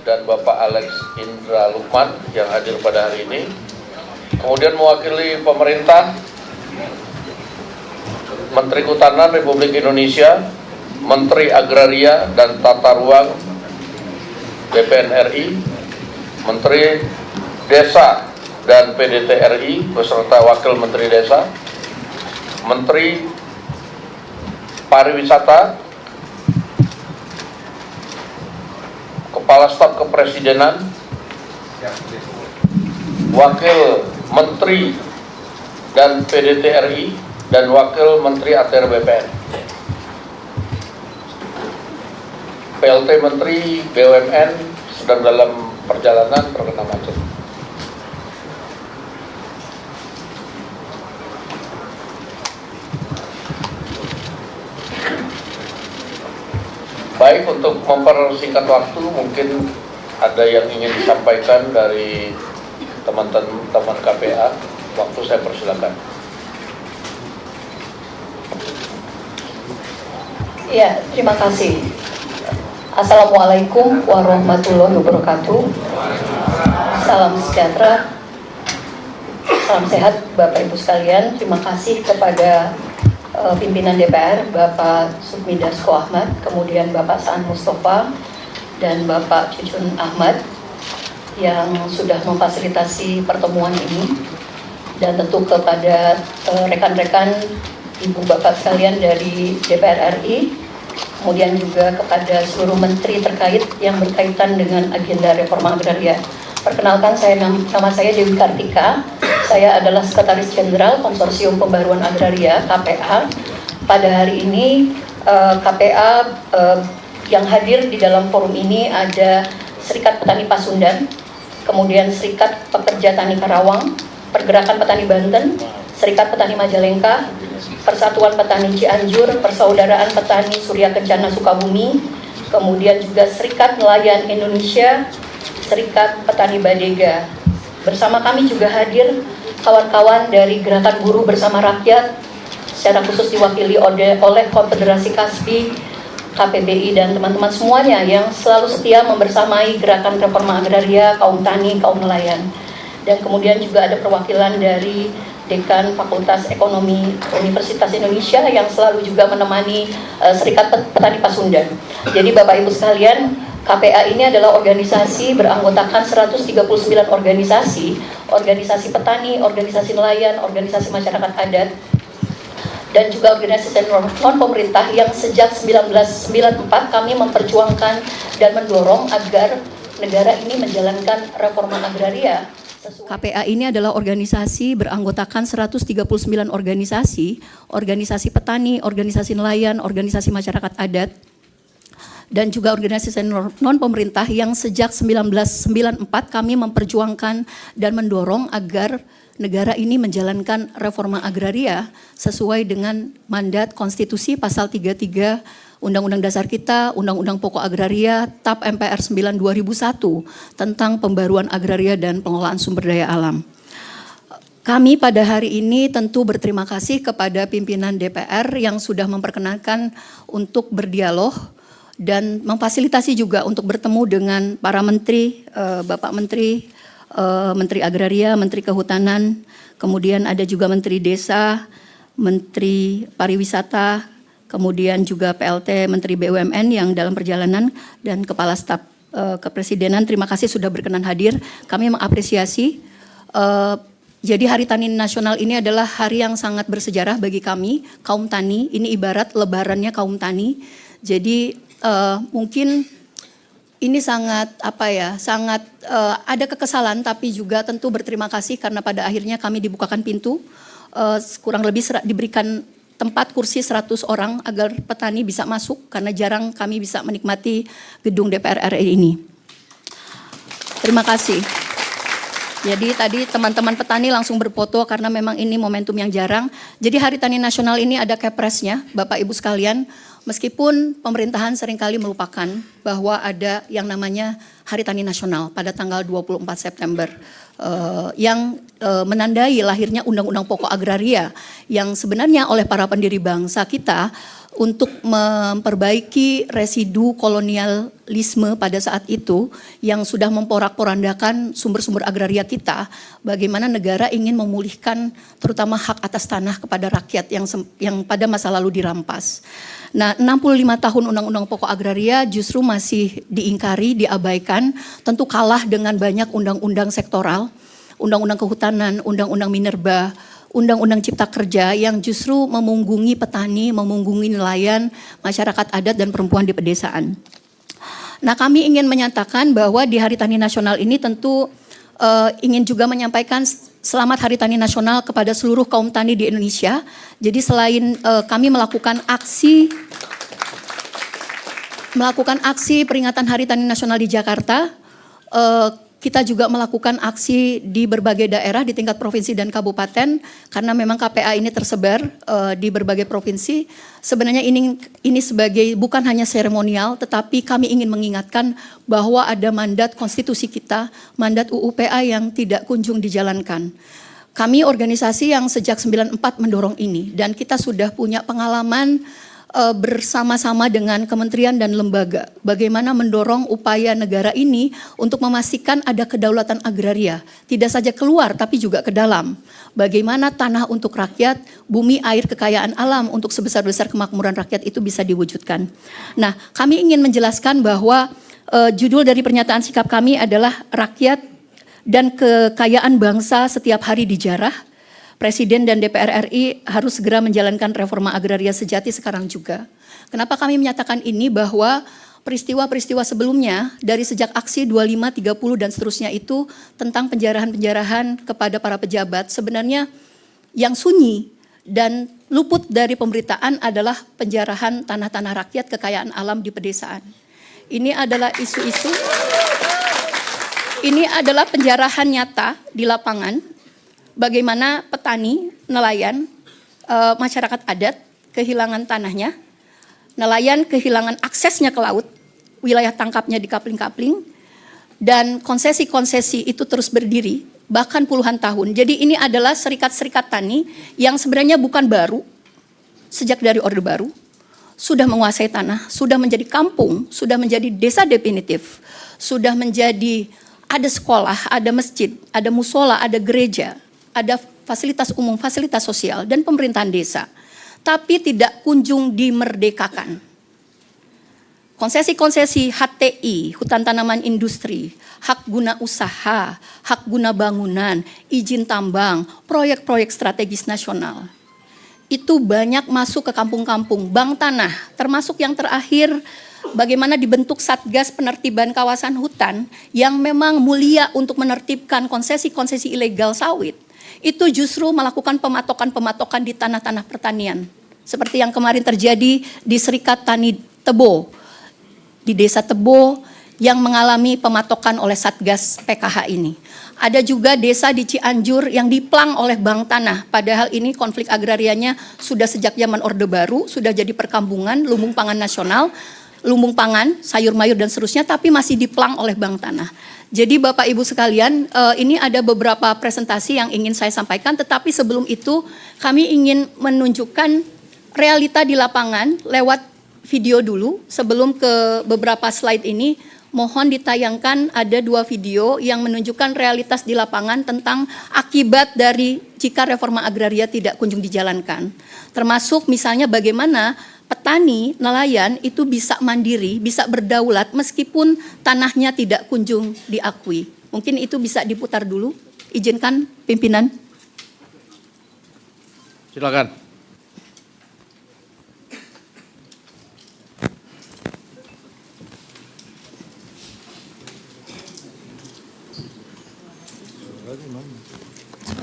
dan Bapak Alex Indra Lukman yang hadir pada hari ini. Kemudian mewakili pemerintah, Menteri Kehutanan Republik Indonesia, Menteri Agraria dan Tata Ruang BPN RI, Menteri Desa dan PDT RI beserta Wakil Menteri Desa, Menteri Pariwisata, Kepala Staf Kepresidenan, Wakil Menteri dan PDT RI, dan Wakil Menteri ATR BPN. PLT Menteri BUMN sedang dalam perjalanan terkena macet. Baik, untuk mempersingkat waktu, mungkin ada yang ingin disampaikan dari teman-teman KPA. Waktu saya persilakan. Ya, terima kasih. Assalamualaikum warahmatullahi wabarakatuh. Salam sejahtera, salam sehat Bapak Ibu sekalian. Terima kasih kepada pimpinan DPR, Bapak Sukmi Dasko Ahmad, kemudian Bapak Saan Mustafa, dan Bapak Cucun Ahmad yang sudah memfasilitasi pertemuan ini, dan tentu kepada rekan-rekan Ibu Bapak sekalian dari DPR RI, kemudian juga kepada seluruh menteri terkait yang berkaitan dengan agenda reforma agraria. Perkenalkan, nama saya Dewi Kartika. Saya adalah Sekretaris Jenderal Konsorsium Pembaruan Agraria (KPA). Pada hari ini KPA yang hadir di dalam forum ini ada Serikat Petani Pasundan, kemudian Serikat Pekerja Tani Karawang, Pergerakan Petani Banten, Serikat Petani Majalengka, Persatuan Petani Cianjur, Persaudaraan Petani Surya Kencana Sukabumi, kemudian juga Serikat Nelayan Indonesia, Serikat Petani Badega. Bersama kami juga hadir kawan-kawan dari Gerakan Buruh Bersama Rakyat, secara khusus diwakili oleh Konfederasi Kasbi, KPBI, dan teman-teman semuanya yang selalu setia membersamai gerakan reforma agraria, kaum tani, kaum nelayan. Dan kemudian juga ada perwakilan dari Dekan Fakultas Ekonomi Universitas Indonesia yang selalu juga menemani Serikat Petani Pasundan. Jadi Bapak Ibu sekalian, KPA ini adalah organisasi beranggotakan 139 organisasi petani, organisasi nelayan, organisasi masyarakat adat, dan juga organisasi non-pemerintah yang sejak 1994 kami memperjuangkan dan mendorong agar negara ini menjalankan reforma agraria. KPA ini adalah organisasi beranggotakan 139 organisasi petani, organisasi nelayan, organisasi masyarakat adat, dan juga organisasi non-pemerintah yang sejak 1994 kami memperjuangkan dan mendorong agar negara ini menjalankan reforma agraria sesuai dengan mandat konstitusi pasal 33 Undang-Undang Dasar kita, Undang-Undang Pokok Agraria, TAP MPR 9 2001 tentang pembaruan agraria dan pengelolaan sumber daya alam. Kami pada hari ini tentu berterima kasih kepada pimpinan DPR yang sudah memperkenankan untuk berdialog dan memfasilitasi juga untuk bertemu dengan para menteri, Bapak Menteri, Menteri Agraria, Menteri Kehutanan, kemudian ada juga Menteri Desa, Menteri Pariwisata, kemudian juga PLT Menteri BUMN yang dalam perjalanan, dan Kepala Staf Kepresidenan. Terima kasih sudah berkenan hadir. Kami mengapresiasi. Jadi Hari Tani Nasional ini adalah hari yang sangat bersejarah bagi kami, kaum tani. Ini ibarat lebarannya kaum tani. Jadi mungkin ini sangat ada kekesalan, tapi juga tentu berterima kasih karena pada akhirnya kami dibukakan pintu, kurang lebih diberikan tempat kursi 100 orang agar petani bisa masuk karena jarang kami bisa menikmati gedung DPR RI ini. Terima kasih. Jadi tadi teman-teman petani langsung berfoto karena memang ini momentum yang jarang. Jadi Hari Tani Nasional ini ada kepresnya, Bapak Ibu sekalian. Meskipun pemerintahan seringkali melupakan bahwa ada yang namanya Hari Tani Nasional pada tanggal 24 September yang menandai lahirnya Undang-Undang Pokok Agraria yang sebenarnya oleh para pendiri bangsa kita untuk memperbaiki residu kolonialisme pada saat itu yang sudah memporak-porandakan sumber-sumber agraria kita, bagaimana negara ingin memulihkan terutama hak atas tanah kepada rakyat yang pada masa lalu dirampas. Nah, 65 tahun Undang-Undang Pokok Agraria justru masih diingkari, diabaikan, tentu kalah dengan banyak undang-undang sektoral, Undang-Undang Kehutanan, Undang-Undang Minerba, Undang-Undang Cipta Kerja yang justru memunggungi petani, memunggungi nelayan, masyarakat adat dan perempuan di pedesaan. Nah, kami ingin menyatakan bahwa di Hari Tani Nasional ini tentu ingin juga menyampaikan selamat Hari Tani Nasional kepada seluruh kaum tani di Indonesia. Jadi selain kami melakukan aksi peringatan Hari Tani Nasional di Jakarta, kita juga melakukan aksi di berbagai daerah di tingkat provinsi dan kabupaten karena memang KPA ini tersebar di berbagai provinsi. Sebenarnya ini sebagai bukan hanya seremonial, tetapi kami ingin mengingatkan bahwa ada mandat konstitusi kita, mandat UU-PA yang tidak kunjung dijalankan. Kami organisasi yang sejak 94 mendorong ini dan kita sudah punya pengalaman bersama-sama dengan kementerian dan lembaga bagaimana mendorong upaya negara ini untuk memastikan ada kedaulatan agraria, tidak saja keluar tapi juga ke dalam. Bagaimana tanah untuk rakyat, bumi, air, kekayaan alam untuk sebesar-besar kemakmuran rakyat itu bisa diwujudkan. Nah, kami ingin menjelaskan bahwa judul dari pernyataan sikap kami adalah rakyat dan kekayaan bangsa setiap hari dijarah. Presiden dan DPR RI harus segera menjalankan reforma agraria sejati sekarang juga. Kenapa kami menyatakan ini? Bahwa peristiwa-peristiwa sebelumnya dari sejak aksi 25, 30 dan seterusnya itu tentang penjarahan-penjarahan kepada para pejabat sebenarnya yang sunyi dan luput dari pemberitaan adalah penjarahan tanah-tanah rakyat, kekayaan alam di pedesaan. Ini adalah isu-isu, ini adalah penjarahan nyata di lapangan. Bagaimana petani, nelayan, masyarakat adat kehilangan tanahnya, nelayan kehilangan aksesnya ke laut, wilayah tangkapnya di kapling-kapling, dan konsesi-konsesi itu terus berdiri, bahkan puluhan tahun. Jadi ini adalah serikat-serikat tani yang sebenarnya bukan baru, sejak dari Orde Baru, sudah menguasai tanah, sudah menjadi kampung, sudah menjadi desa definitif, sudah menjadi ada sekolah, ada masjid, ada musola, ada gereja, ada fasilitas umum, fasilitas sosial, dan pemerintahan desa. Tapi tidak kunjung dimerdekakan. Konsesi-konsesi HTI, hutan tanaman industri, hak guna usaha, hak guna bangunan, izin tambang, proyek-proyek strategis nasional. Itu banyak masuk ke kampung-kampung, bank tanah, termasuk yang terakhir bagaimana dibentuk Satgas Penertiban Kawasan Hutan yang memang mulia untuk menertibkan konsesi-konsesi ilegal sawit. Itu justru melakukan pematokan-pematokan di tanah-tanah pertanian. Seperti yang kemarin terjadi di Serikat Tani Tebo, di Desa Tebo yang mengalami pematokan oleh Satgas PKH ini. Ada juga desa di Cianjur yang diplang oleh Bank Tanah, padahal ini konflik agrarianya sudah sejak zaman Orde Baru, sudah jadi perkampungan, lumbung pangan nasional, lumbung pangan, sayur mayur dan seterusnya, tapi masih diplang oleh Bank Tanah. Jadi Bapak Ibu sekalian, ini ada beberapa presentasi yang ingin saya sampaikan, tetapi sebelum itu kami ingin menunjukkan realita di lapangan lewat video dulu. Sebelum ke beberapa slide ini, mohon ditayangkan ada 2 video yang menunjukkan realitas di lapangan tentang akibat dari jika reforma agraria tidak kunjung dijalankan. Termasuk misalnya bagaimana petani, nelayan itu bisa mandiri, bisa berdaulat meskipun tanahnya tidak kunjung diakui. Mungkin itu bisa diputar dulu. Izinkan pimpinan. Silakan.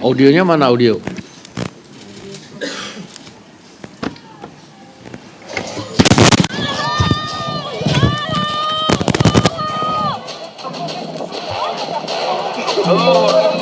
Audionya mana audio? Oh.